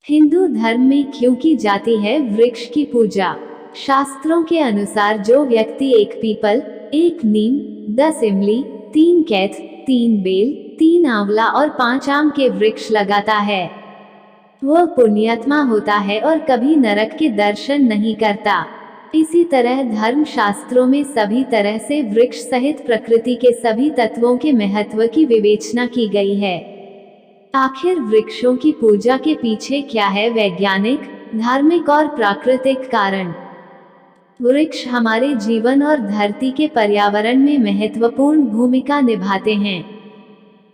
हिंदू धर्म में क्यों की जाती है वृक्ष की पूजा? शास्त्रों के अनुसार जो व्यक्ति एक पीपल, एक नीम, 10 इमली, 3 कैथ, 3 बेल, 3 आंवला और 5 आम के वृक्ष लगाता है, वह पुण्यात्मा होता है और कभी नरक के दर्शन नहीं करता। इसी तरह धर्म शास्त्रों में सभी तरह से वृक्ष सहित प्रकृति के सभी तत्वों के महत्व की विवेचना की गई है। आखिर वृक्षों की पूजा के पीछे क्या है वैज्ञानिक, धार्मिक और प्राकृतिक कारण? वृक्ष हमारे जीवन और धरती के पर्यावरण में महत्वपूर्ण भूमिका निभाते हैं।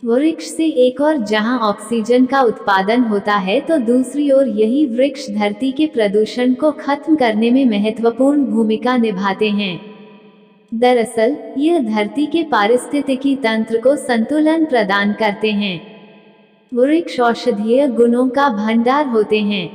वृक्ष से एक और जहां ऑक्सीजन का उत्पादन होता है तो दूसरी ओर यही वृक्ष धरती के प्रदूषण को खत्म करने में महत्वपूर्ण भूमिका निभाते हैं। दरअसल यह धरती के पारिस्थितिकी तंत्र को संतुलन प्रदान करते हैं। वृक्ष औषधीय गुणों का भंडार होते हैं।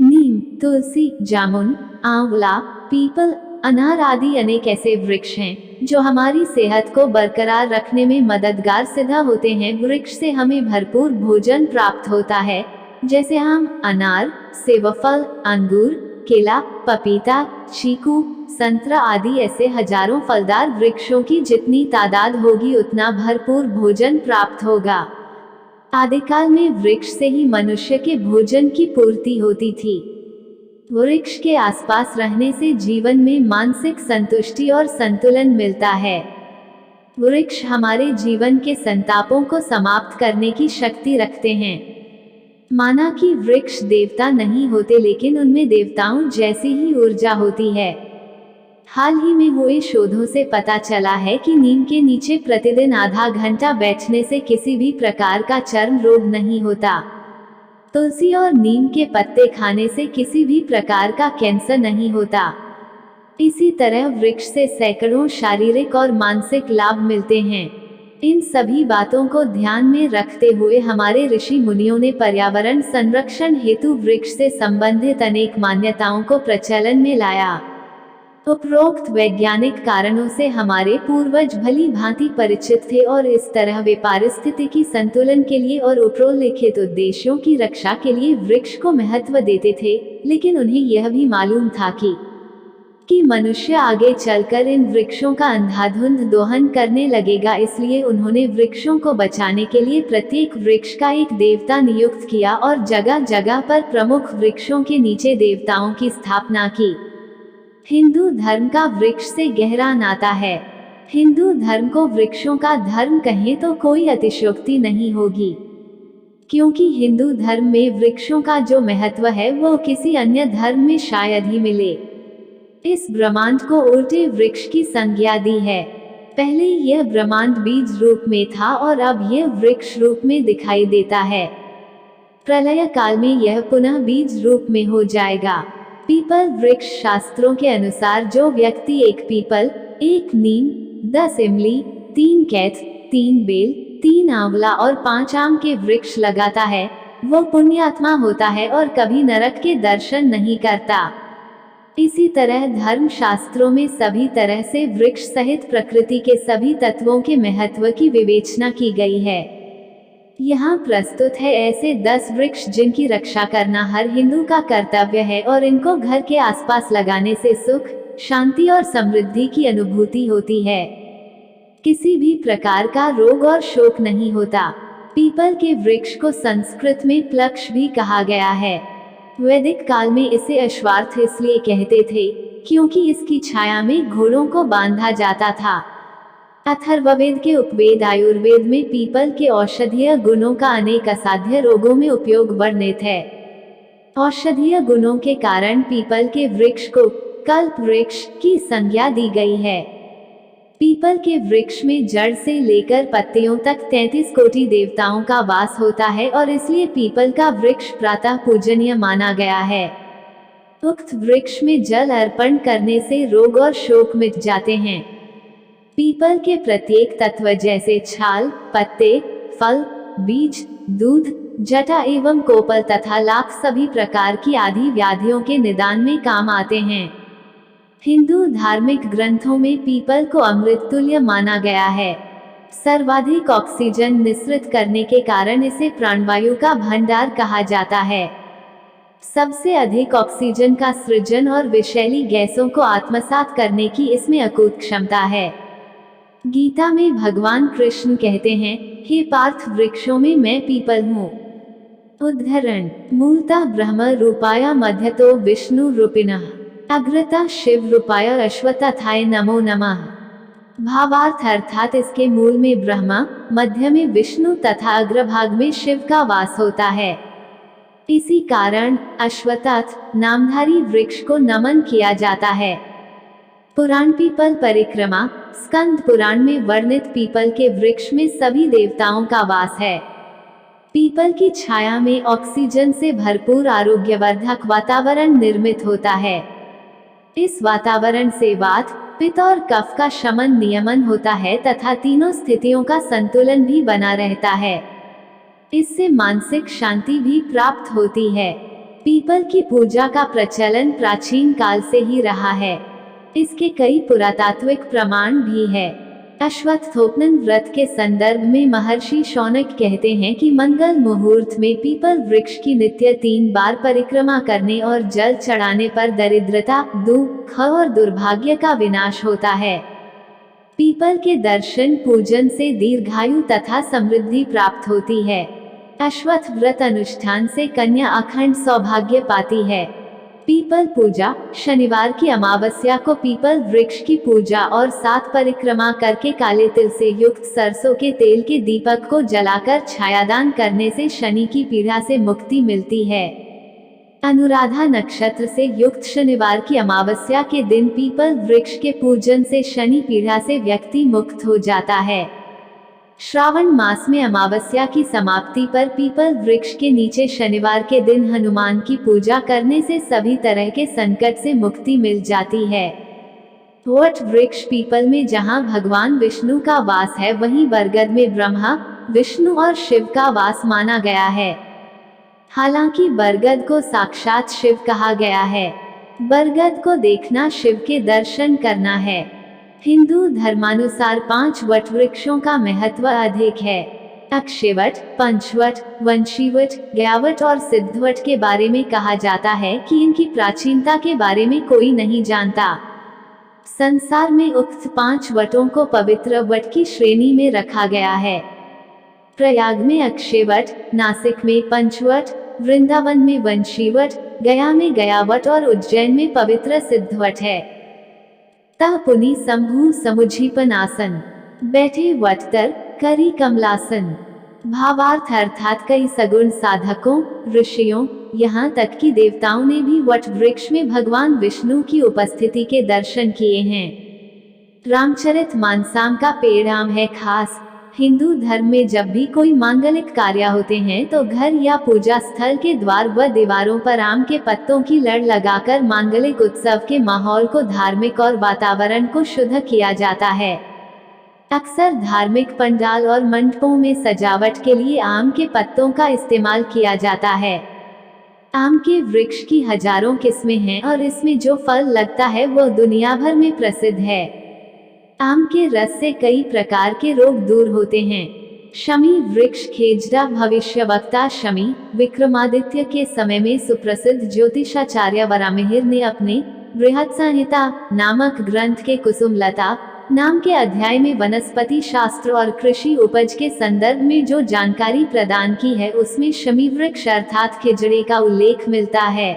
नीम, तुलसी, जामुन, आंवला, पीपल, अनार आदि अनेक ऐसे वृक्ष हैं जो हमारी सेहत को बरकरार रखने में मददगार सिद्ध होते हैं। वृक्ष से हमें भरपूर भोजन प्राप्त होता है, जैसे आम, अनार, सेवफल, अंगूर, केला, पपीता, चीकू, संतरा आदि ऐसे हजारों फलदार वृक्षों की जितनी तादाद होगी उतना भरपूर भोजन प्राप्त होगा। आदिकाल में वृक्ष से ही मनुष्य के भोजन की पूर्ति होती थी। वृक्ष के आसपास रहने से जीवन में मानसिक संतुष्टि और संतुलन मिलता है। वृक्ष हमारे जीवन के संतापों को समाप्त करने की शक्ति रखते हैं। माना कि वृक्ष देवता नहीं होते लेकिन उनमें देवताओं जैसी ही ऊर्जा होती है। हाल ही में हुए शोधों से पता चला है कि नीम के नीचे प्रतिदिन आधा घंटा बैठने से किसी भी प्रकार का चर्म रोग नहीं होता। तुलसी और नीम के पत्ते खाने से किसी भी प्रकार का कैंसर नहीं होता। इसी तरह वृक्ष से सैकड़ों शारीरिक और मानसिक लाभ मिलते हैं। इन सभी बातों को ध्यान में रखते हुए हमारे ऋषि मुनियों ने पर्यावरण संरक्षण हेतु वृक्ष से संबंधित अनेक मान्यताओं को प्रचलन में लाया। उपरोक्त वैज्ञानिक कारणों से हमारे पूर्वज भली भांति परिचित थे और इस तरह वे पारिस्थितिकी संतुलन के लिए और उपरोल्लिखित उद्देश्यों की रक्षा के लिए वृक्ष को महत्व देते थे, लेकिन उन्हें यह भी मालूम था कि मनुष्य आगे चलकर इन वृक्षों का अंधाधुंध दोहन करने लगेगा। इसलिए उन्होंने वृक्षों को बचाने के लिए प्रत्येक वृक्ष का एक देवता नियुक्त किया और जगह जगह पर प्रमुख वृक्षों के नीचे देवताओं की स्थापना की। हिंदू धर्म का वृक्ष से गहरा नाता है। हिंदू धर्म को वृक्षों का धर्म कहें तो कोई अतिशयोक्ति नहीं होगी, क्योंकि हिंदू धर्म में वृक्षों का जो महत्व है वो किसी अन्य धर्म में शायद ही मिले। इस ब्रह्मांड को उल्टे वृक्ष की संज्ञा दी है। पहले यह ब्रह्मांड बीज रूप में था और अब यह वृक्ष रूप में दिखाई देता है। प्रलय काल में यह पुनः बीज रूप में हो जाएगा। पीपल वृक्ष शास्त्रों के अनुसार जो व्यक्ति एक पीपल, एक नीम, 10 इमली, 3 कैथ, 3 बेल, 3 आंवला और 5 आम के वृक्ष लगाता है, वो पुण्यात्मा होता है और कभी नरक के दर्शन नहीं करता। इसी तरह धर्म शास्त्रों में सभी तरह से वृक्ष सहित प्रकृति के सभी तत्वों के महत्व की विवेचना की गई है। यहाँ प्रस्तुत है ऐसे 10 वृक्ष जिनकी रक्षा करना हर हिंदू का कर्तव्य है और इनको घर के आसपास लगाने से सुख, शांति और समृद्धि की अनुभूति होती है। किसी भी प्रकार का रोग और शोक नहीं होता। पीपल के वृक्ष को संस्कृत में प्लक्ष भी कहा गया है। वैदिक काल में इसे अश्वार्थ इसलिए कहते थे क्योंकि इसकी छाया में घोड़ों को बांधा जाता था। अथर्ववेद के उपवेद आयुर्वेद में पीपल के औषधीय गुणों का अनेक असाध्य रोगों में उपयोग वर्णित है। औषधीय गुणों के कारण पीपल के वृक्ष को कल्प वृक्ष की संज्ञा दी गई है। पीपल के वृक्ष में जड़ से लेकर पत्तियों तक 33 कोटि देवताओं का वास होता है और इसलिए पीपल का वृक्ष प्रातः पूजनीय माना गया है। उक्त वृक्ष में जल अर्पण करने से रोग और शोक मिट जाते हैं। पीपल के प्रत्येक तत्व जैसे छाल, पत्ते, फल, बीज, दूध, जटा एवं कोपल तथा लाख सभी प्रकार की आदि व्याधियों के निदान में काम आते हैं। हिंदू धार्मिक ग्रंथों में पीपल को अमृत तुल्य माना गया है। सर्वाधिक ऑक्सीजन निःसृत करने के कारण इसे प्राणवायु का भंडार कहा जाता है। सबसे अधिक ऑक्सीजन का सृजन और विषैली गैसों को आत्मसात करने की इसमें अकूत क्षमता है। गीता में भगवान कृष्ण कहते हैं, हे पार्थ, वृक्षों में मैं पीपल हूँ। उद्धरण, मूलतः ब्रह्म रूपाय मध्यतो विष्णु रूपिणः अग्रतः शिव रूपाय अश्वत्थाय नमो नमः। भावार्थ अर्थात इसके मूल में ब्रह्मा, मध्य में विष्णु तथा अग्रभाग में शिव का वास होता है। इसी कारण अश्वत्थ नामधारी वृक्ष को नमन किया जाता है। पुराण पीपल परिक्रमा, स्कंद पुराण में वर्णित पीपल के वृक्ष में सभी देवताओं का वास है। पीपल की छाया में ऑक्सीजन से भरपूर आरोग्यवर्धक वातावरण निर्मित होता है। इस वातावरण से वात, पित्त और कफ का शमन नियमन होता है तथा तीनों स्थितियों का संतुलन भी बना रहता है। इससे मानसिक शांति भी प्राप्त होती है। पीपल की पूजा का प्रचलन प्राचीन काल से ही रहा है। इसके कई पुरातात्विक प्रमाण भी है। अश्वत्थोपनयन व्रत के संदर्भ में महर्षि शौनक कहते हैं कि मंगल मुहूर्त में पीपल वृक्ष की नित्य 3 बार परिक्रमा करने और जल चढ़ाने पर दरिद्रता, दुख और दुर्भाग्य का विनाश होता है। पीपल के दर्शन पूजन से दीर्घायु तथा समृद्धि प्राप्त होती है। अश्वत्थ व्रत अनुष्ठान से कन्या अखंड सौभाग्य पाती है। पीपल पूजा, शनिवार की अमावस्या को पीपल वृक्ष की पूजा और 7 परिक्रमा करके काले तिल से युक्त सरसों के तेल के दीपक को जलाकर छायादान करने से शनि की पीड़ा से मुक्ति मिलती है। अनुराधा नक्षत्र से युक्त शनिवार की अमावस्या के दिन पीपल वृक्ष के पूजन से शनि पीड़ा से व्यक्ति मुक्त हो जाता है। श्रावण मास में अमावस्या की समाप्ति पर पीपल वृक्ष के नीचे शनिवार के दिन हनुमान की पूजा करने से सभी तरह के संकट से मुक्ति मिल जाती है। वट वृक्ष पीपल में जहां भगवान विष्णु का वास है, वहीं बरगद में ब्रह्मा, विष्णु और शिव का वास माना गया है। हालांकि बरगद को साक्षात शिव कहा गया है। बरगद को देखना शिव के दर्शन करना है। हिंदू धर्मानुसार 5 वट वृक्षों का महत्व अधिक है। अक्षयवट, पंचवट, वंशीवट, गयावट और सिद्धवट के बारे में कहा जाता है कि इनकी प्राचीनता के बारे में कोई नहीं जानता। संसार में उक्त 5 वटों को पवित्र वट की श्रेणी में रखा गया है। प्रयाग में अक्षयवट, नासिक में पंचवट, वृंदावन में वंशीवट, गया में गयावट और उज्जैन में पवित्र सिद्धवट है। तह पुनि संभू समुझीपन आसन, बैठे वटतर करी कमलासन। भावार्थ अर्थात कई सगुण साधकों, ऋषियों, यहाँ तक कि देवताओं ने भी वट वृक्ष में भगवान विष्णु की उपस्थिति के दर्शन किए हैं। रामचरित मानसाम का पेड़ आम है खास। हिंदू धर्म में जब भी कोई मांगलिक कार्य होते हैं तो घर या पूजा स्थल के द्वार व दीवारों पर आम के पत्तों की लड़ लगाकर मांगलिक उत्सव के माहौल को धार्मिक और वातावरण को शुद्ध किया जाता है। अक्सर धार्मिक पंडाल और मंडपों में सजावट के लिए आम के पत्तों का इस्तेमाल किया जाता है। आम के वृक्ष की हजारों किस्में हैं और इसमें जो फल लगता है वो दुनिया भर में प्रसिद्ध है। आम के रस से कई प्रकार के रोग दूर होते हैं। शमी वृक्ष खेजड़ा भविष्यवक्ता शमी, विक्रमादित्य के समय में सुप्रसिद्ध ज्योतिषाचार्य वरामिहिर ने अपने बृहत् संहिता नामक ग्रंथ के कुसुमलता नाम के अध्याय में वनस्पति शास्त्र और कृषि उपज के संदर्भ में जो जानकारी प्रदान की है, उसमें शमी वृक्ष अर्थात खिजड़े का उल्लेख मिलता है।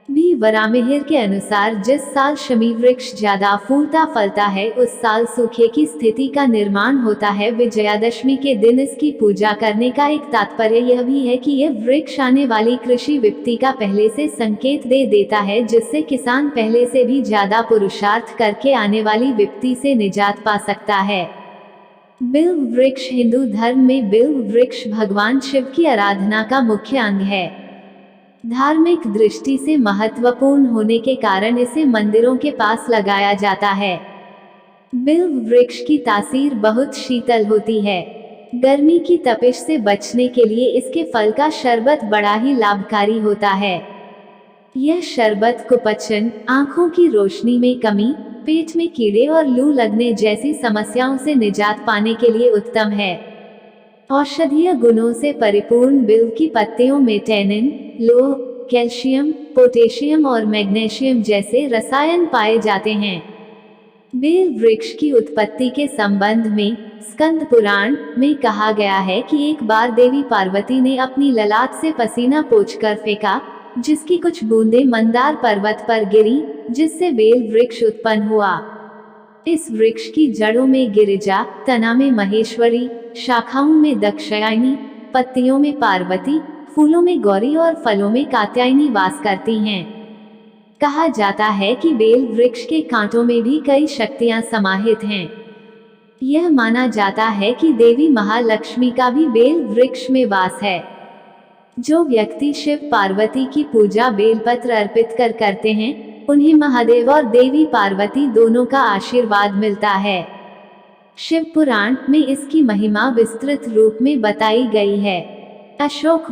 भी वरामिहिर के अनुसार जिस साल शमी वृक्ष ज्यादा फूलता फलता है, उस साल सूखे की स्थिति का निर्माण होता है। विजयादशमी के दिन इसकी पूजा करने का एक तात्पर्य यह भी है कि यह वृक्ष आने वाली कृषि विपत्ति का पहले से संकेत दे देता है, जिससे किसान पहले से भी ज्यादा पुरुषार्थ करके आने वाली विपत्ति से निजात पा सकता है। बिल्व वृक्ष हिंदू धर्म में बिल्व वृक्ष भगवान शिव की आराधना का मुख्य अंग है। धार्मिक दृष्टि से महत्वपूर्ण होने के कारण इसे मंदिरों के पास लगाया जाता है। बिल्व वृक्ष की तासीर बहुत शीतल होती है। गर्मी की तपिश से बचने के लिए इसके फल का शरबत बड़ा ही लाभकारी होता है। यह शरबत कुपचन, आंखों की रोशनी में कमी, पेट में कीड़े और लू लगने जैसी समस्याओं से निजात पाने के लिए उत्तम है। औषधीय गुणों से परिपूर्ण बिल्व की पत्तियों में टैनिन, लोह, कैल्शियम, पोटेशियम और मैग्नीशियम जैसे रसायन पाए जाते हैं। बेल वृक्ष की उत्पत्ति के संबंध में स्कंद पुराण में कहा गया है कि एक बार देवी पार्वती ने अपनी ललाट से पसीना पोंछकर फेंका, जिसकी कुछ बूंदें मंदार पर्वत पर गिरी, जिससे बेल वृक्ष उत्पन्न हुआ। इस वृक्ष की जड़ों में गिरिजा, तना में महेश्वरी, शाखाओं में दक्षयायनी, पत्तियों में पार्वती, फूलों में गौरी और फलों में कात्यायनी वास करती हैं। कहा जाता है कि बेल वृक्ष के कांटों में भी कई शक्तियां समाहित हैं। यह माना जाता है कि देवी महालक्ष्मी का भी बेल वृक्ष में वास है। जो व्यक्ति शिव पार्वती की पूजा बेलपत्र अर्पित कर करते हैं, उन्हें महादेव और देवी पार्वती दोनों का आशीर्वाद मिलता है। शिव पुराण में इसकी महिमा विस्तृत रूप में बताई गई है। अशोक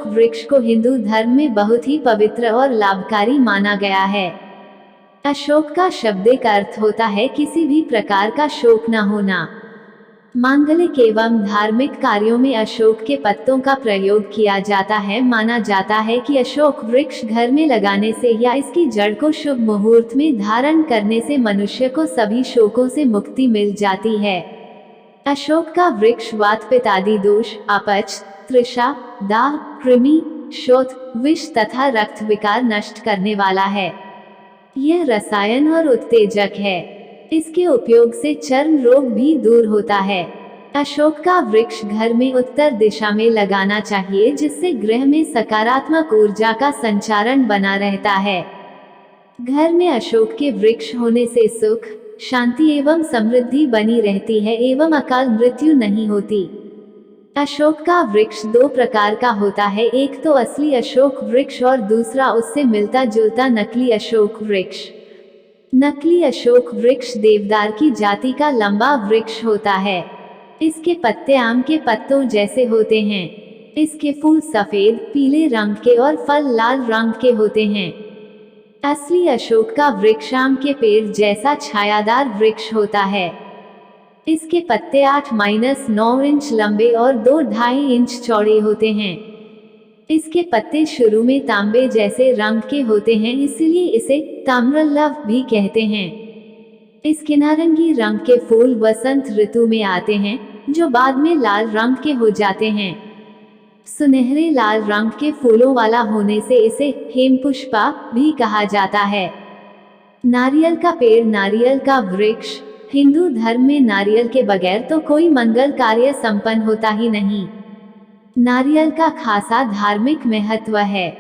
वृक्ष को हिंदू धर्म में बहुत ही पवित्र और लाभकारी माना गया है। अशोक का शाब्दिक अर्थ होता है किसी भी प्रकार का शोक न होना। मांगलिक एवं धार्मिक कार्यों में अशोक के पत्तों का प्रयोग किया जाता है। माना जाता है कि अशोक वृक्ष घर में लगाने से या इसकी जड़ को शुभ मुहूर्त में धारण करने से मनुष्य को सभी शोकों से मुक्ति मिल जाती है। अशोक का वृक्ष वात पित्त आदि दोष, अपच, तृषा, दाह, कृमि, शोथ, विष तथा रक्त विकार नष्ट करने वाला है। यह रसायन और उत्तेजक है। इसके उपयोग से चर्म रोग भी दूर होता है। अशोक का वृक्ष घर में उत्तर दिशा में लगाना चाहिए, जिससे गृह में सकारात्मक ऊर्जा का संचारण बना रहता है। घर में अशोक के वृक्ष होने से सुख, शांति एवं समृद्धि बनी रहती है एवं अकाल मृत्यु नहीं होती। अशोक का वृक्ष दो प्रकार का होता है, एक तो असली अशोक वृक्ष और दूसरा उससे मिलता जुलता नकली अशोक वृक्ष। नकली अशोक वृक्ष देवदार की जाति का लंबा वृक्ष होता है। इसके पत्ते आम के पत्तों जैसे होते हैं। इसके फूल सफेद, पीले रंग के और फल लाल रंग के होते हैं। असली अशोक का वृक्ष आम के पेड़ जैसा छायादार वृक्ष होता है। इसके पत्ते 8-9 इंच लंबे और 2-2.5 इंच चौड़े होते हैं। इसके पत्ते शुरू में तांबे जैसे रंग के होते हैं, इसलिए इसे ताम्रलव भी कहते हैं। इसके नारंगी रंग के फूल वसंत ऋतु में आते हैं, जो बाद में लाल रंग के हो जाते हैं। सुनहरे लाल रंग के फूलों वाला होने से इसे हेमपुष्पा भी कहा जाता है। नारियल का पेड़, नारियल का वृक्ष। हिंदू धर्म में नारियल के बगैर तो कोई मंगल कार्य संपन्न होता ही नहीं। नारियल का खासा धार्मिक महत्व है।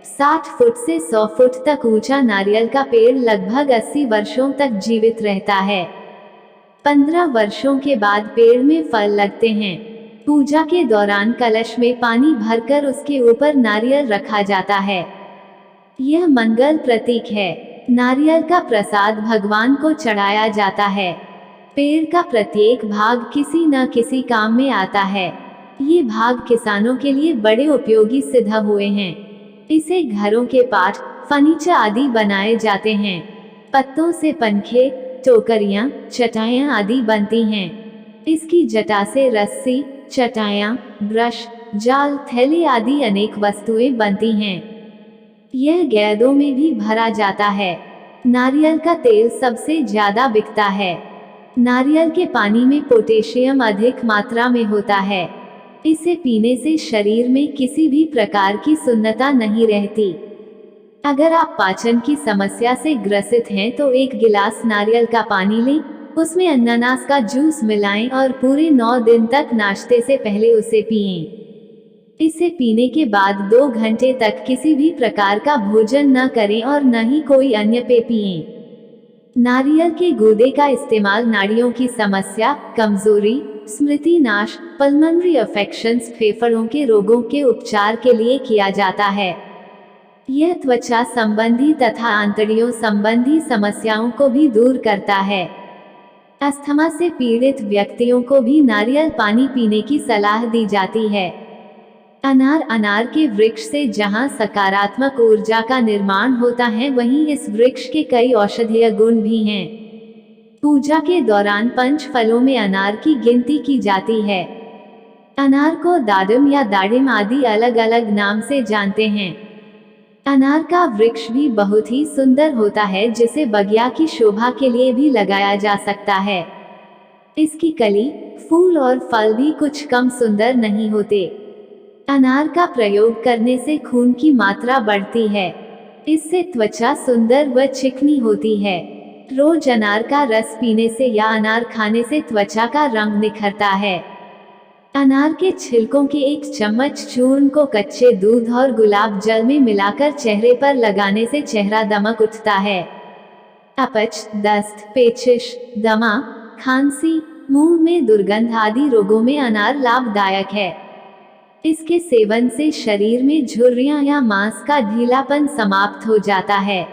60 फुट से 100 फुट तक ऊंचा नारियल का पेड़ लगभग 80 वर्षों तक जीवित रहता है। 15 वर्षों के बाद पेड़ में फल लगते हैं। पूजा के दौरान कलश में पानी भरकर उसके ऊपर नारियल रखा जाता है। यह मंगल प्रतीक है। नारियल का प्रसाद भगवान को चढ़ाया जाता है। पेड़ का प्रत्येक भाग किसी न किसी काम में आता है। ये भाग किसानों के लिए बड़े उपयोगी सिद्ध हुए हैं। इसे घरों के पाट, फर्नीचर आदि बनाए जाते हैं। पत्तों से पंखे, टोकरियां, चटाइयां आदि बनती हैं। इसकी जटा से रस्सी, चटाइयां, ब्रश, जाल, थैले आदि अनेक वस्तुएं बनती हैं। यह गेंदों में भी भरा जाता है। नारियल का तेल सबसे ज्यादा बिकता है। नारियल के पानी में पोटेशियम अधिक मात्रा में होता है। इसे पीने से शरीर में किसी भी प्रकार की सुन्नता नहीं रहती। अगर आप पाचन की समस्या से ग्रसित हैं तो 1 गिलास नारियल का पानी लें, उसमें अनानास का जूस मिलाएं और पूरे 9 दिन तक नाश्ते से पहले उसे पिएं। इसे पीने के बाद 2 घंटे तक किसी भी प्रकार का भोजन न करें और न ही कोई अन्य पेय पिएं। नारियल के गूदे का इस्तेमाल नाड़ियों की समस्या, कमजोरी, स्मृति नाश, पल्मोनरी अफेक्शंस, फेफड़ों के रोगों के उपचार के लिए किया जाता है। यह त्वचा संबंधी तथा आंतड़ियों संबंधी समस्याओं को भी दूर करता है। अस्थमा से पीड़ित व्यक्तियों को भी नारियल पानी पीने की सलाह दी जाती है। अनार के वृक्ष से जहां सकारात्मक ऊर्जा का निर्माण होता है, वहीं इस वृक्ष के कई औषधीय गुण भी हैं। पूजा के दौरान पंच फलों में अनार की गिनती की जाती है। अनार को दाडम या दाडिम आदि अलग अलग नाम से जानते हैं। अनार का वृक्ष भी बहुत ही सुंदर होता है, जिसे बगिया की शोभा के लिए भी लगाया जा सकता है। इसकी कली, फूल और फल भी कुछ कम सुंदर नहीं होते। अनार का प्रयोग करने से खून की मात्रा बढ़ती है। इससे त्वचा सुंदर व चिकनी होती है। रोज अनार का रस पीने से या अनार खाने से त्वचा का रंग निखरता है। अनार के छिलकों के एक चम्मच चूर्ण को कच्चे दूध और गुलाब जल में मिलाकर चेहरे पर लगाने से चेहरा दमक उठता है। अपच, दस्त, पेचिश, दमा, खांसी, मुंह में दुर्गंध आदि रोगों में अनार लाभदायक है। इसके सेवन से शरीर में झुर्रियां या मांस का ढीलापन समाप्त हो जाता है।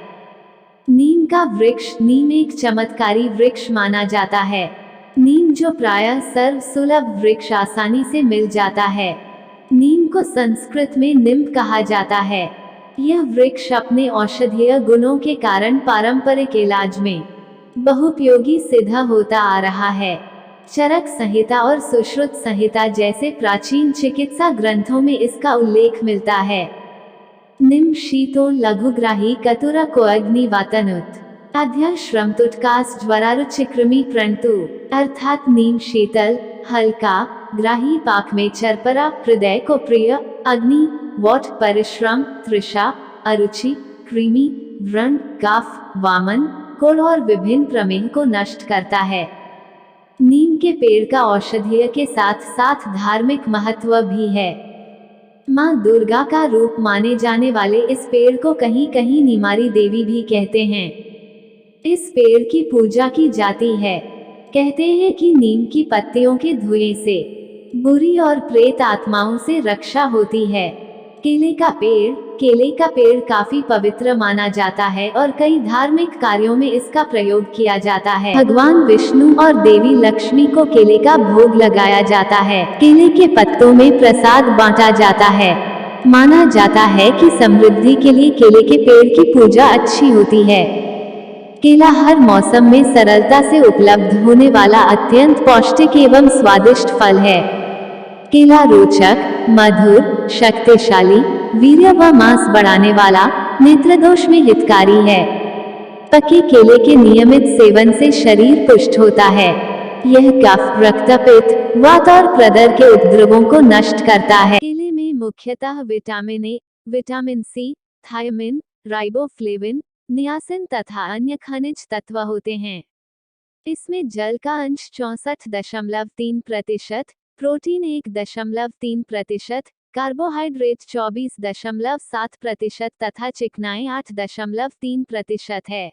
नीम का वृक्ष, नीम एक चमत्कारी वृक्ष माना जाता है। नीम जो प्रायः सर्व सुलभ वृक्ष आसानी से मिल जाता है। नीम को संस्कृत में निम्ब कहा जाता है। यह वृक्ष अपने औषधीय गुणों के कारण पारंपरिक इलाज में बहुपयोगी सिद्ध होता आ रहा है। चरक संहिता और सुश्रुत संहिता जैसे प्राचीन चिकित्सा ग्रंथों में इसका उल्लेख मिलता है। निम शीतो लघुग्राही कतुरा को अग्निवातनुत अध्या श्रमतुटकास ज्वरारुचिकृमि प्रणतु, अर्थात नीम शीतल, हल्का, ग्राही पाक में चरपरा, हृदय को प्रिय, अग्नि, वॉट परिश्रम, तृषा, अरुचि, कृमि, व्रण, काफ, वामन, कोढ़ और विभिन्न प्रमेह को नष्ट करता है। नीम के पेड़ का औषधीय के साथ साथ धार्मिक महत्व भी है। माँ दुर्गा का रूप माने जाने वाले इस पेड़ को कहीं कहीं निमारी देवी भी कहते हैं। इस पेड़ की पूजा की जाती है। कहते हैं कि नीम की पत्तियों के धुएं से बुरी और प्रेत आत्माओं से रक्षा होती है। केले का पेड़ काफी पवित्र माना जाता है और कई धार्मिक कार्यों में इसका प्रयोग किया जाता है। भगवान विष्णु और देवी लक्ष्मी को केले का भोग लगाया जाता है। केले के पत्तों में प्रसाद बांटा जाता है। माना जाता है कि समृद्धि के लिए केले के पेड़ की पूजा अच्छी होती है। केला हर मौसम में सरलता से उपलब्ध होने वाला अत्यंत पौष्टिक एवं स्वादिष्ट फल है। केला रोचक, मधुर, शक्तिशाली, वीर्य व मांस बढ़ाने वाला, नेत्रदोष में हितकारी है। पके केले के नियमित सेवन से शरीर पुष्ट होता है। यह कफ, रक्तपित्त, वात और प्रदर के उपद्रवों को नष्ट करता है। केले में मुख्यतः vitamin A, vitamin C, thiamine, riboflavin, niacin तथा अन्य खनिज तत्व होते हैं। इसमें जल का अंश 64.3%, प्रोटीन 1.3%, कार्बोहाइड्रेट 24.7% तथा चिकनाई 8.3% है।